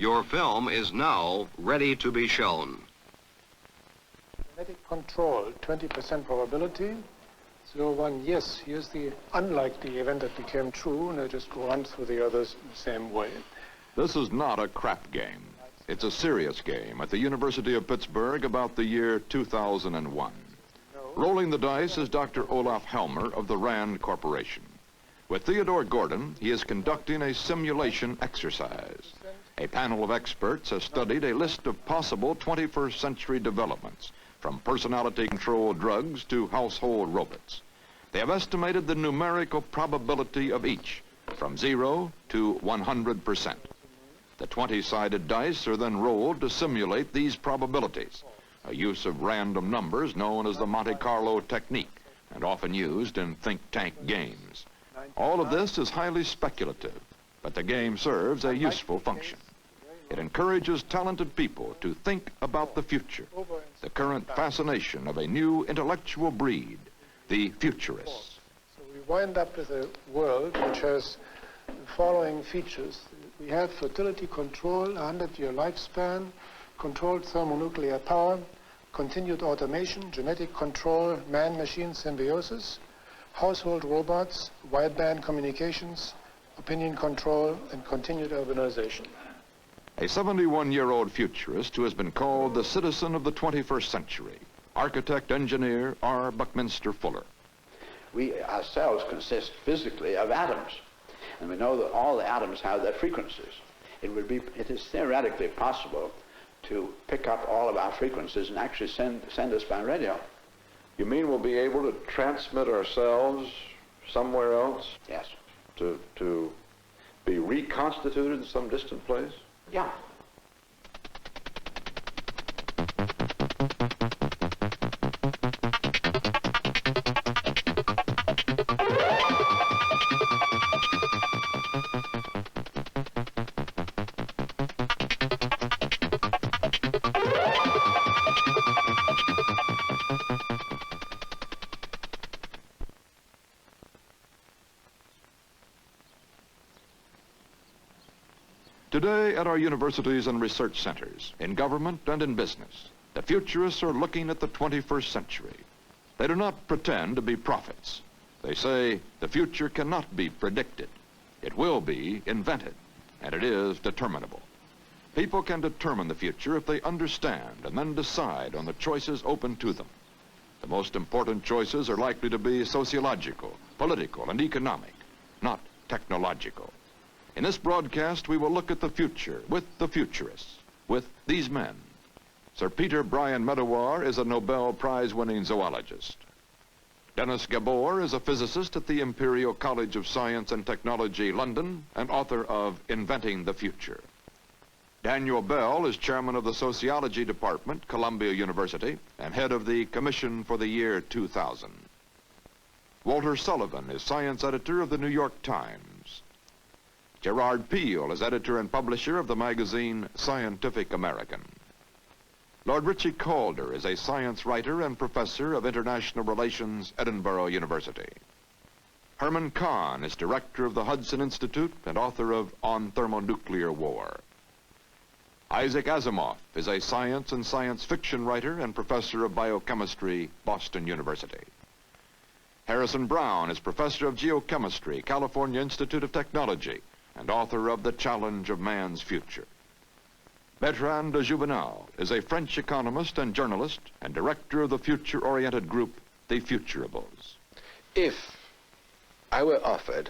Your film is now ready to be shown. Genetic control, 20% probability. 0, 1, yes, here's the unlikely event that became true, and I just run through the others the same way. This is not a crap game. It's a serious game at the University of Pittsburgh about the year 2001. Rolling the dice is Dr. Olaf Helmer of the RAND Corporation. With Theodore Gordon, he is conducting a simulation exercise. A panel of experts has studied a list of possible 21st century developments, from personality-controlled drugs to household robots. They have estimated the numerical probability of each, from 0 to 100%. The 20-sided dice are then rolled to simulate these probabilities, a use of random numbers known as the Monte Carlo technique, and often used in think tank games. All of this is highly speculative, but the game serves a useful function. It encourages talented people to think about the future, the current fascination of a new intellectual breed, the futurists. So we wind up with a world which has the following features. We have fertility control, 100-year lifespan, controlled thermonuclear power, continued automation, genetic control, man-machine symbiosis, household robots, wideband communications, opinion control, and continued urbanization. A 71-year-old futurist who has been called the citizen of the 21st century, architect-engineer R. Buckminster Fuller. We ourselves consist physically of atoms, and we know that all the atoms have their frequencies. It is theoretically possible to pick up all of our frequencies and actually send us by radio. You mean we'll be able to transmit ourselves somewhere else? Yes. To be reconstituted in some distant place? Yeah. Today, at our universities and research centers, in government and in business, the futurists are looking at the 21st century. They do not pretend to be prophets. They say the future cannot be predicted. It will be invented, and it is determinable. People can determine the future if they understand and then decide on the choices open to them. The most important choices are likely to be sociological, political, and economic, not technological. In this broadcast, we will look at the future with the futurists, with these men. Sir Peter Bryan Medawar is a Nobel Prize-winning zoologist. Dennis Gabor is a physicist at the Imperial College of Science and Technology, London, and author of Inventing the Future. Daniel Bell is chairman of the Sociology Department, Columbia University, and head of the Commission for the Year 2000. Walter Sullivan is science editor of the New York Times. Gerard Peel is editor and publisher of the magazine Scientific American. Lord Ritchie Calder is a science writer and professor of international relations, Edinburgh University. Herman Kahn is director of the Hudson Institute and author of On Thermonuclear War. Isaac Asimov is a science and science fiction writer and professor of biochemistry, Boston University. Harrison Brown is professor of geochemistry, California Institute of Technology, and author of The Challenge of Man's Future. Bertrand de Juvenal is a French economist and journalist and director of the future-oriented group, The Futurables. If I were offered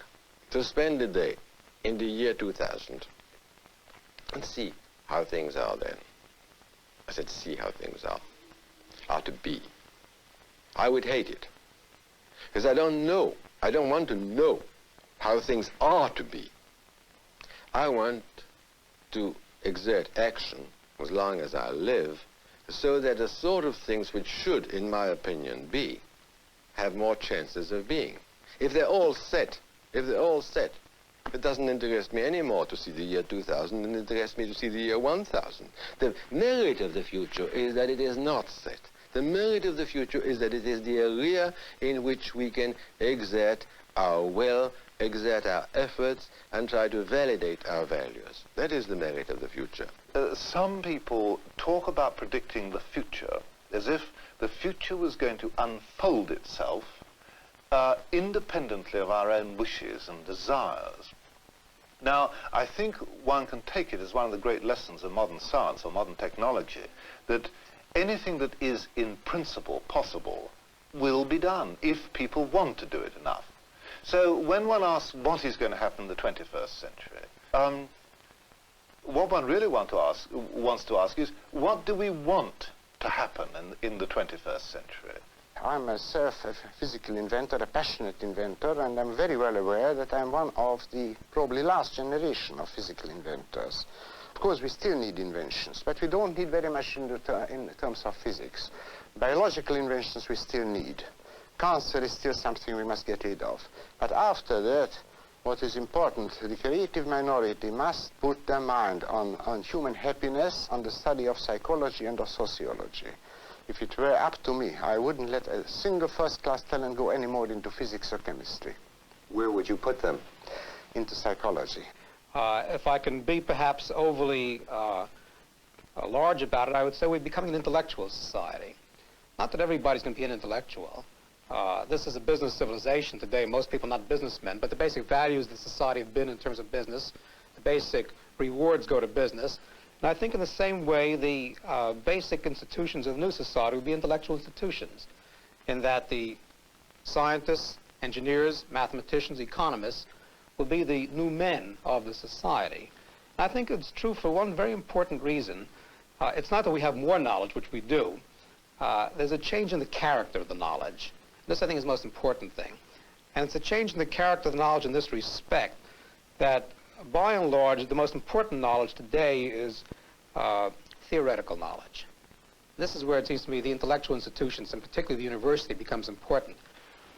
to spend a day in the year 2000 and see how things are then, I said see how things are to be, I would hate it. Because I don't want to know how things are to be. I want to exert action as long as I live so that the sort of things which should, in my opinion, be, have more chances of being. If they're all set, it doesn't interest me anymore to see the year 2000, it interests me to see the year 1000. The merit of the future is that it is not set. The merit of the future is that it is the area in which we can exert our will, exert our efforts, and try to validate our values. That is the merit of the future. Some people talk about predicting the future as if the future was going to unfold itself independently of our own wishes and desires. Now, I think one can take it as one of the great lessons of modern science or modern technology that anything that is in principle possible will be done if people want to do it enough. So when one asks what is going to happen in the 21st century, what one really wants to ask is, what do we want to happen in the 21st century? I'm myself a physical inventor, a passionate inventor, and I'm very well aware that I'm one of the probably last generation of physical inventors. Of course, we still need inventions, but we don't need very much in terms of physics. Biological inventions we still need. Cancer is still something we must get rid of. But after that, what is important, the creative minority must put their mind on human happiness, on the study of psychology and of sociology. If it were up to me, I wouldn't let a single first-class talent go any more into physics or chemistry. Where would you put them? Into psychology. If I can be perhaps overly large about it, I would say we're becoming an intellectual society. Not that everybody's going to be an intellectual. This is a business civilization today. Most people are not businessmen, but the basic values of the society have been in terms of business. The basic rewards go to business. And I think in the same way, the basic institutions of the new society will be intellectual institutions, in that the scientists, engineers, mathematicians, economists will be the new men of the society. And I think it's true for one very important reason. It's not that we have more knowledge, which we do. There's a change in the character of the knowledge. This, I think, is the most important thing. And it's a change in the character of the knowledge in this respect that, by and large, the most important knowledge today is theoretical knowledge. This is where it seems to me the intellectual institutions, and particularly the university, becomes important.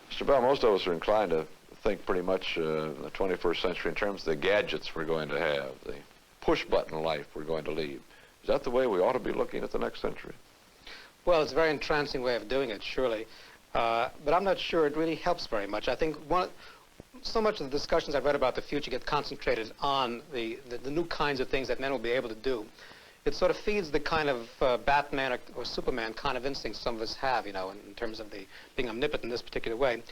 Mr. Bell, most of us are inclined to think pretty much in the 21st century in terms of the gadgets we're going to have, the push-button life we're going to lead. Is that the way we ought to be looking at the next century? Well, it's a very entrancing way of doing it, surely. But I'm not sure it really helps very much. I think so much of the discussions I've read about the future get concentrated on the new kinds of things that men will be able to do. It sort of feeds the kind of Batman or Superman kind of instincts some of us have, you know, in terms of being omnipotent in this particular way.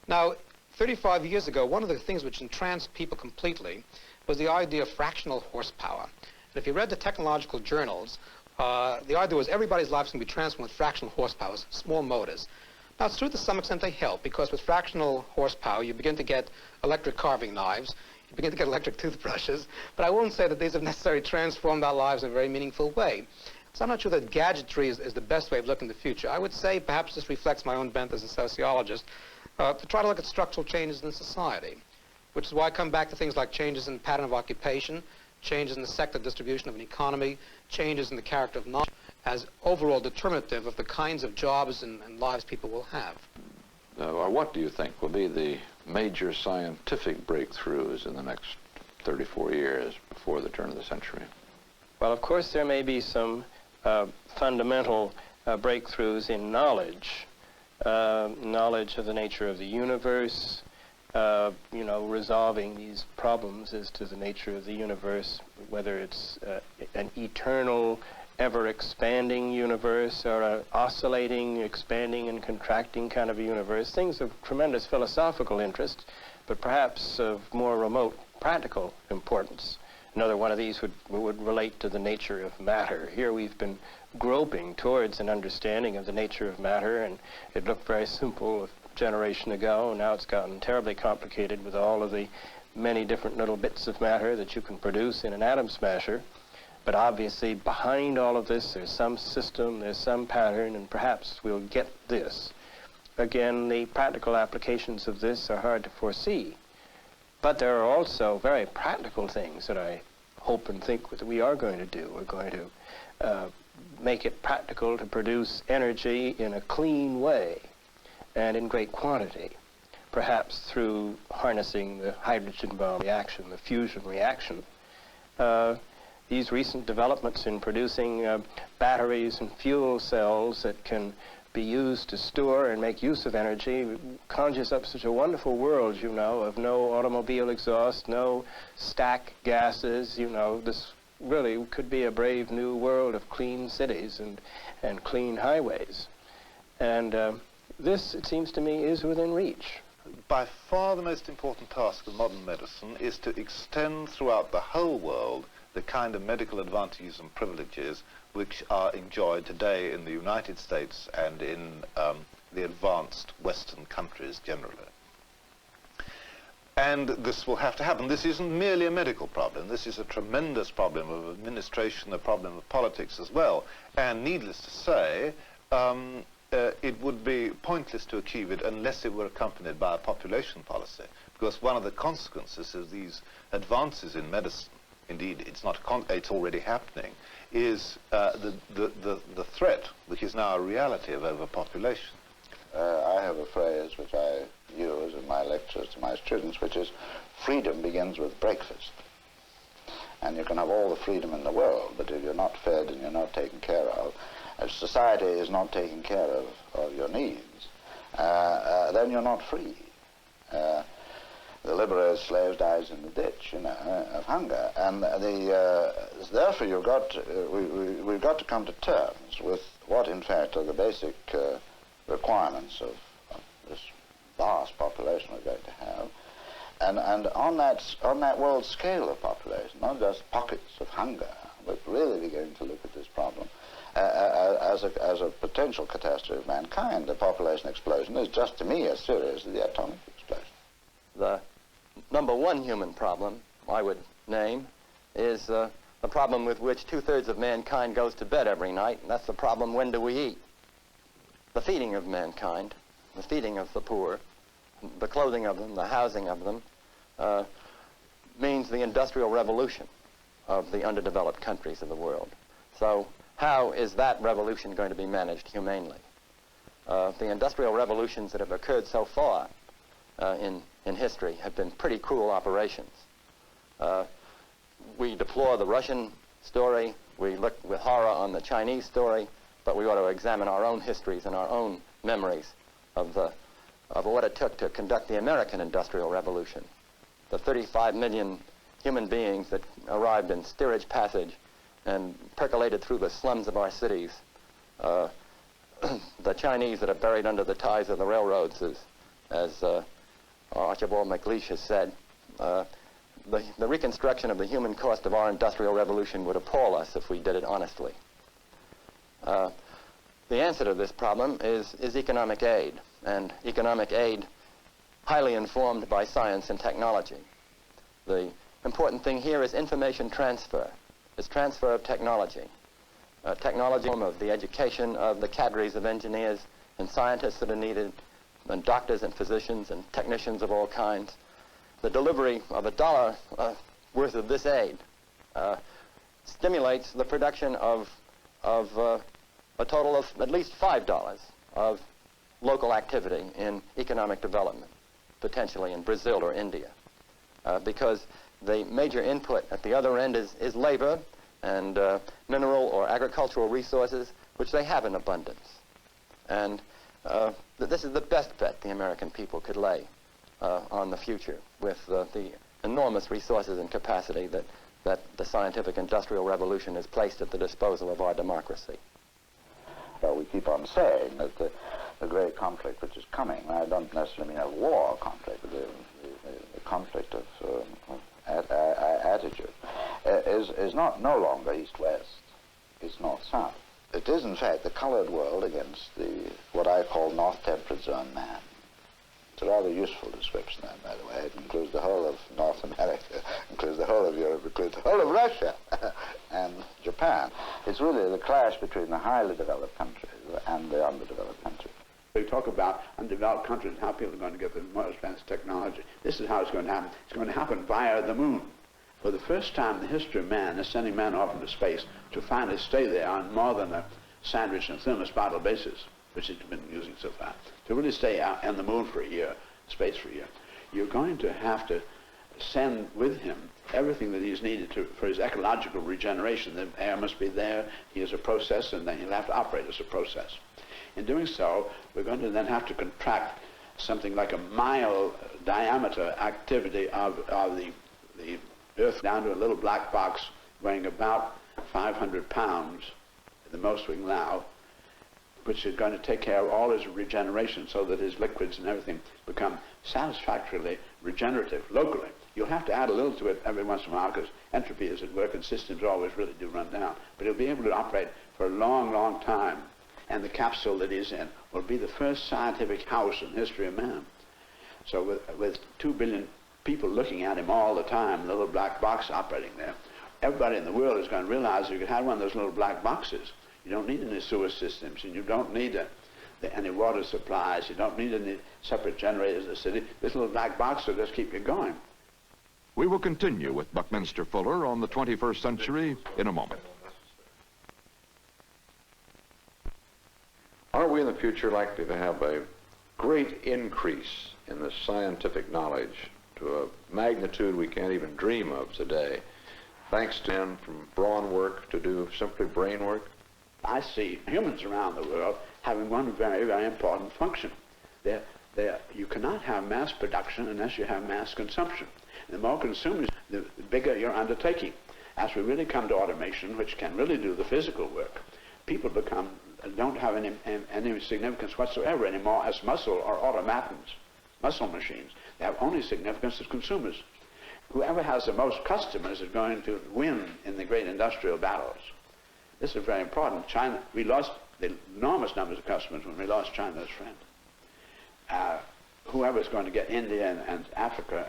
Now, 35 years ago, one of the things which entranced people completely was the idea of fractional horsepower. And if you read the technological journals, the idea was everybody's lives can be transformed with fractional horsepower, small motors. Now, it's true to some extent they help, because with fractional horsepower, you begin to get electric carving knives, you begin to get electric toothbrushes, but I won't say that these have necessarily transformed our lives in a very meaningful way. So I'm not sure that gadgetry is the best way of looking at the future. I would say, perhaps this reflects my own bent as a sociologist, to try to look at structural changes in society, which is why I come back to things like changes in pattern of occupation, changes in the sector distribution of an economy, changes in the character of knowledge, as overall determinative of the kinds of jobs and lives people will have. Or what do you think will be the major scientific breakthroughs in the next 34 years before the turn of the century? Well, of course, there may be some fundamental breakthroughs in knowledge. Knowledge of the nature of the universe, you know, resolving these problems as to the nature of the universe, whether it's an eternal, ever-expanding universe or an oscillating, expanding and contracting kind of a universe, things of tremendous philosophical interest, but perhaps of more remote practical importance. Another one of these would relate to the nature of matter. Here we've been groping towards an understanding of the nature of matter, and it looked very simple a generation ago. Now it's gotten terribly complicated with all of the many different little bits of matter that you can produce in an atom smasher. But obviously behind all of this there's some system, there's some pattern, and perhaps we'll get this. Again, the practical applications of this are hard to foresee. But there are also very practical things that I hope and think that we are going to do. We're going to make it practical to produce energy in a clean way and in great quantity, perhaps through harnessing the hydrogen bomb reaction, the fusion reaction. These recent developments in producing batteries and fuel cells that can be used to store and make use of energy conjures up such a wonderful world, you know, of no automobile exhaust, no stack gases, you know. This really could be a brave new world of clean cities and clean highways. And this, it seems to me, is within reach. By far the most important task of modern medicine is to extend throughout the whole world the kind of medical advantages and privileges which are enjoyed today in the United States and in the advanced Western countries generally. And this will have to happen. This isn't merely a medical problem. This is a tremendous problem of administration, a problem of politics as well. And needless to say, it would be pointless to achieve it unless it were accompanied by a population policy. Because one of the consequences of these advances in medicine, indeed it's already happening, is the threat, which is now a reality, of overpopulation. I have a phrase which I use in my lectures to my students, which is, freedom begins with breakfast. And you can have all the freedom in the world, but if you're not fed and you're not taken care of, if society is not taking care of your needs, then you're not free. The liberated slave dies in the ditch, you know, of hunger. And therefore we've got to come to terms with what, in fact, are the basic requirements of this vast population we're going to have. And on that world scale of population, not just pockets of hunger, but really beginning to look at this problem as a potential catastrophe of mankind. The population explosion is just, to me, as serious as the atomic explosion. The number one human problem I would name is the problem with which 2/3 of mankind goes to bed every night, and that's the problem, when do we eat? The feeding of mankind, the feeding of the poor, the clothing of them, the housing of them, means the industrial revolution of the underdeveloped countries of the world. So how is that revolution going to be managed humanely? The industrial revolutions that have occurred so far in history have been pretty cruel operations. We deplore the Russian story, we look with horror on the Chinese story, but we ought to examine our own histories and our own memories of what it took to conduct the American Industrial Revolution. The 35 million human beings that arrived in Steerage Passage and percolated through the slums of our cities. The Chinese that are buried under the ties of the railroads, as Archibald MacLeish has said. The reconstruction of the human cost of our industrial revolution would appall us if we did it honestly. The answer to this problem is economic aid, and economic aid highly informed by science and technology. The important thing here is information transfer. It's transfer of technology. Technology of the education of the cadres of engineers and scientists that are needed, and doctors and physicians and technicians of all kinds. The delivery of $1 worth of this aid stimulates the production of a total of at least $5 of local activity in economic development, potentially in Brazil or India, because the major input at the other end is labor and mineral or agricultural resources, which they have in abundance. And this is the best bet the American people could lay on the future with the enormous resources and capacity that the scientific industrial revolution has placed at the disposal of our democracy. We keep on saying that the great conflict which is coming, I don't necessarily mean a war conflict, but the conflict of attitude, is no longer East-West, it's North-South. It is, in fact, the colored world against what I call North Temperate Zone man. It's a rather useful description, that, by the way. It includes the whole of North America, includes the whole of Europe, includes the whole of Russia and Japan. It's really the clash between the highly developed countries and the underdeveloped countries. We talk about undeveloped countries, how people are going to get the most advanced technology. This is how it's going to happen. It's going to happen via the moon. For the first time in the history of man, they're sending man off into space to finally stay there on more than a sandwich and thermospatal basis, which it's been using so far, to really stay out on the moon for a year, space for a year. You're going to have to send with him everything that he's needed for his ecological regeneration. The air must be there, he is a process, and then he'll have to operate as a process. In doing so, we're going to then have to contract something like a mile diameter activity of the Earth down to a little black box weighing about 500 pounds, the most we can allow, which is going to take care of all his regeneration so that his liquids and everything become satisfactorily regenerative locally. You'll have to add a little to it every once in a while because entropy is at work and systems always really do run down. But he'll be able to operate for a long, long time. And the capsule that he's in will be the first scientific house in the history of man. So with 2 billion people looking at him all the time, the little black box operating there, everybody in the world is going to realize you can have one of those little black boxes. You don't need any sewer systems, and you don't need any water supplies. You don't need any separate generators in the city. This little black box will just keep you going. We will continue with Buckminster Fuller on the 21st century in a moment. Are we in the future likely to have a great increase in the scientific knowledge to a magnitude we can't even dream of today, thanks to men from brawn work to do simply brain work? I see humans around the world having one very, very important function. You cannot have mass production unless you have mass consumption. The more consumers, the bigger your undertaking. As we really come to automation, which can really do the physical work, people don't have any significance whatsoever anymore as muscle or automatons, muscle machines. They have only significance as consumers. Whoever has the most customers is going to win in the great industrial battles. This is very important. China, we lost the enormous numbers of customers when we lost China's friend. Whoever's going to get India and Africa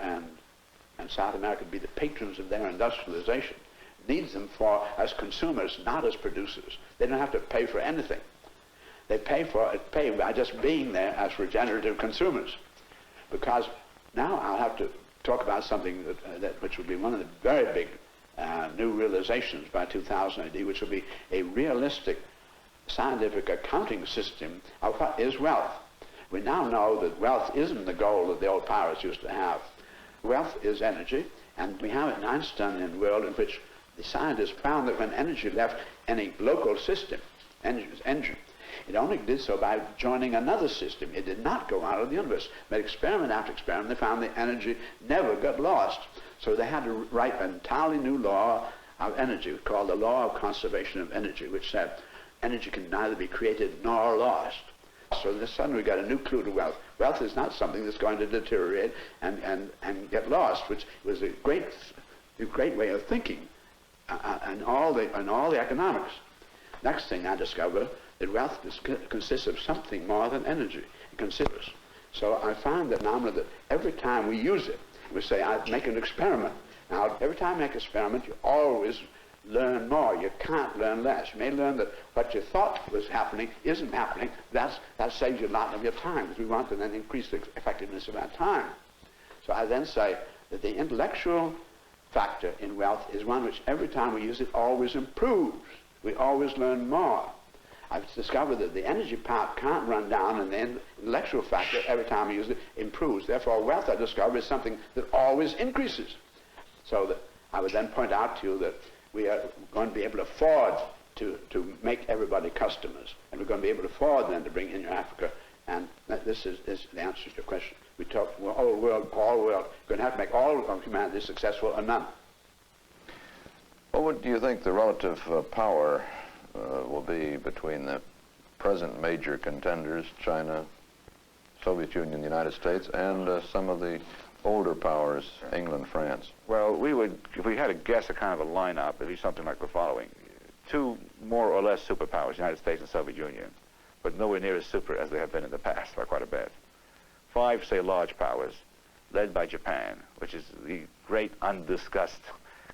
and South America to be the patrons of their industrialization needs them as consumers, not as producers. They don't have to pay for anything. They pay by just being there as regenerative consumers. Because now I'll have to talk about something which will be one of the very big new realizations by 2000 AD, which will be a realistic scientific accounting system of what is wealth. We now know that wealth isn't the goal that the old pirates used to have. Wealth is energy, and we have an Einsteinian world in which the scientists found that when energy left any local system, engine, it only did so by joining another system. It did not go out of the universe. But experiment after experiment, they found the energy never got lost. So they had to write an entirely new law of energy called the law of conservation of energy, which said energy can neither be created nor lost. So this suddenly we got a new clue to wealth. Wealth is not something that's going to deteriorate and get lost, which was a great way of thinking and all the economics. Next thing I discovered that wealth consists of something more than energy. It consists. So I found that now that every time we use it, we say, I make an experiment. Now, every time you make an experiment, you always learn more. You can't learn less. You may learn that what you thought was happening isn't happening. That saves you a lot of your time, because we want to then increase the effectiveness of our time. So I then say that the intellectual factor in wealth is one which every time we use it always improves. We always learn more. I've discovered that the energy part can't run down, and the intellectual factor, every time we use it, improves. Therefore, wealth, I discovered, is something that always increases. So that I would then point out to you that we are going to be able to afford to make everybody customers, and we're going to be able to afford then to bring in your Africa. And this is the answer to your question. We talk all world, going to have to make all of humanity successful or none. What do you think the relative power will be between the present major contenders, China, Soviet Union, the United States, and some of the older powers, England, France? Well, we would, if we had to guess a kind of a lineup, it'd be something like the following. 2 more or less superpowers, United States and Soviet Union, but nowhere near as super as they have been in the past by quite a bit. 5, say, large powers, led by Japan, which is the great undiscussed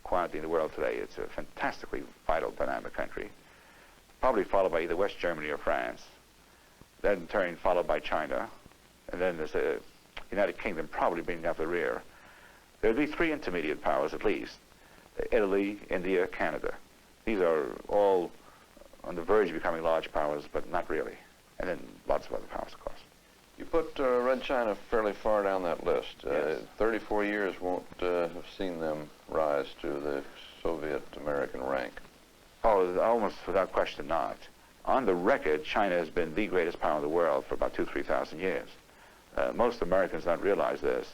quantity in the world today. It's a fantastically vital, dynamic country. Probably followed by either West Germany or France, then in turn followed by China, and then there's the United Kingdom probably being up the rear. There would be 3 intermediate powers at least: Italy, India, Canada. These are all on the verge of becoming large powers, but not really. And then lots of other powers, of course. You put Red China fairly far down that list. Yes. 34 years won't have seen them rise to the Soviet-American rank. Oh, almost without question not. On the record, China has been the greatest power in the world for about 3,000 years. Most Americans don't realize this,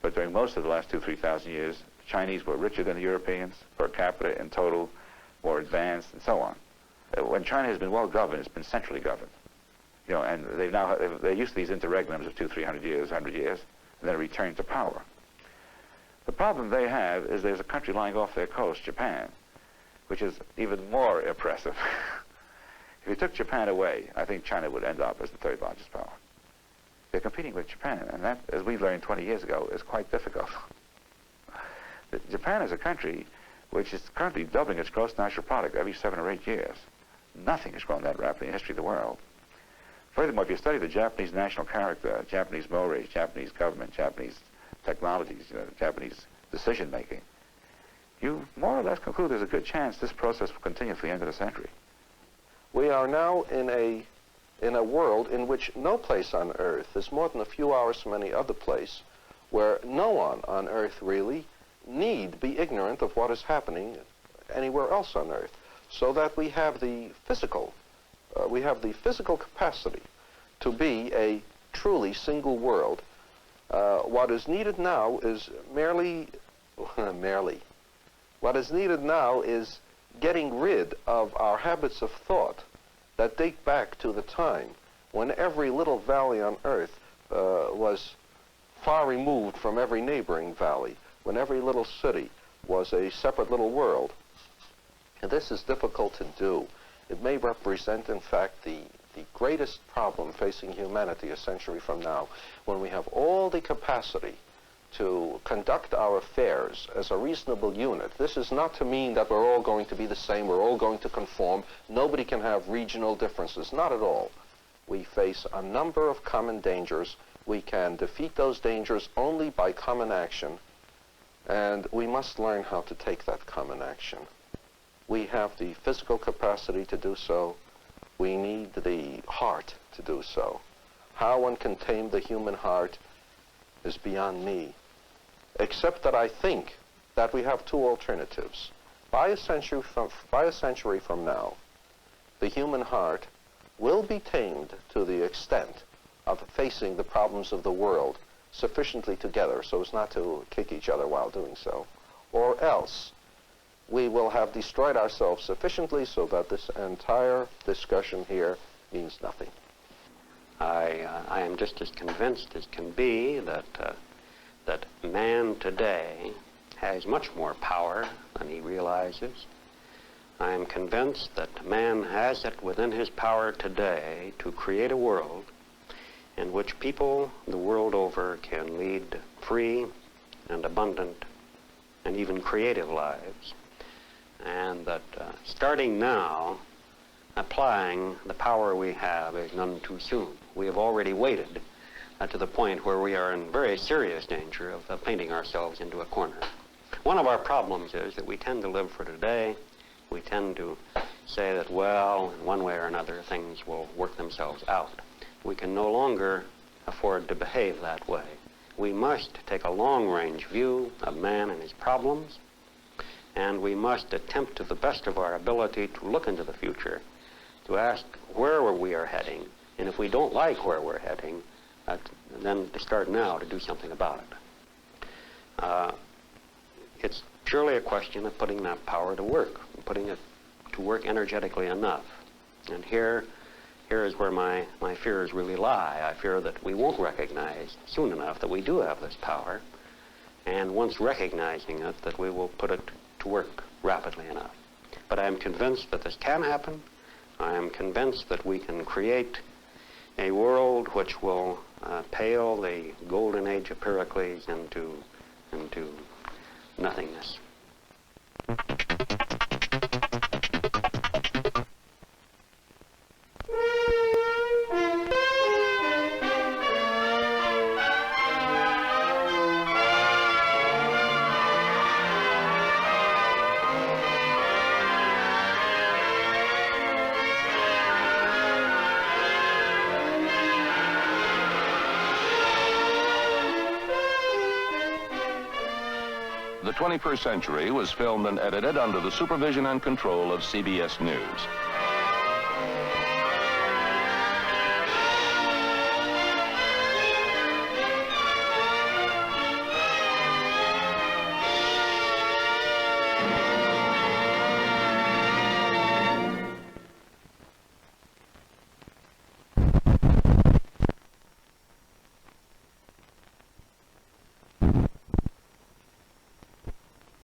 but during most of the last 3,000 years, Chinese were richer than the Europeans, per capita in total, more advanced, and so on. When China has been well governed, it's been centrally governed. You know, and they're used to these interregnums of 200-300 years, 100 years, and then return to power. The problem they have is there's a country lying off their coast, Japan, which is even more impressive. If you took Japan away, I think China would end up as the third largest power. They're competing with Japan, and that, as we learned 20 years ago, is quite difficult. Japan is a country which is currently doubling its gross national product every 7 or 8 years. Nothing has grown that rapidly in the history of the world. Furthermore, if you study the Japanese national character, Japanese mores, Japanese government, Japanese technologies, Japanese decision-making, you more or less conclude there's a good chance this process will continue for the end of the century. We are now in a world in which no place on Earth is more than a few hours from any other place, where no one on Earth really need be ignorant of what is happening anywhere else on Earth, so that we have the physical capacity to be a truly single world. What is needed now is what is needed now is getting rid of our habits of thought that date back to the time when every little valley on Earth was far removed from every neighboring valley, when every little city was a separate little world. And this is difficult to do. It may represent, in fact, the greatest problem facing humanity a century from now, when we have all the capacity to conduct our affairs as a reasonable unit. This is not to mean that we're all going to be the same, we're all going to conform. Nobody can have regional differences, not at all. We face a number of common dangers. We can defeat those dangers only by common action, and we must learn how to take that common action. We have the physical capacity to do so. We need the heart to do so. How one can tame the human heart is beyond me, except that I think that we have two alternatives. By a century from now, the human heart will be tamed to the extent of facing the problems of the world sufficiently together so as not to kick each other while doing so, or else we will have destroyed ourselves sufficiently so that this entire discussion here means nothing. I am just as convinced as can be that man today has much more power than he realizes. I am convinced that man has it within his power today to create a world in which people the world over can lead free and abundant and even creative lives. And that starting now, applying the power we have is none too soon. We have already waited to the point where we are in very serious danger of painting ourselves into a corner. One of our problems is that we tend to live for today. We tend to say that, well, in one way or another, things will work themselves out. We can no longer afford to behave that way. We must take a long-range view of man and his problems, and we must attempt to the best of our ability to look into the future, to ask where we are heading, and if we don't like where we're heading, then to start now to do something about it. It's purely a question of putting that power to work, putting it to work energetically enough. And here is where my fears really lie. I fear that we won't recognize soon enough that we do have this power, and once recognizing it, that we will put it to work rapidly enough. But I am convinced that this can happen. I am convinced that we can create a world which will pale the golden age of Pericles into nothingness. The 21st Century was filmed and edited under the supervision and control of CBS News.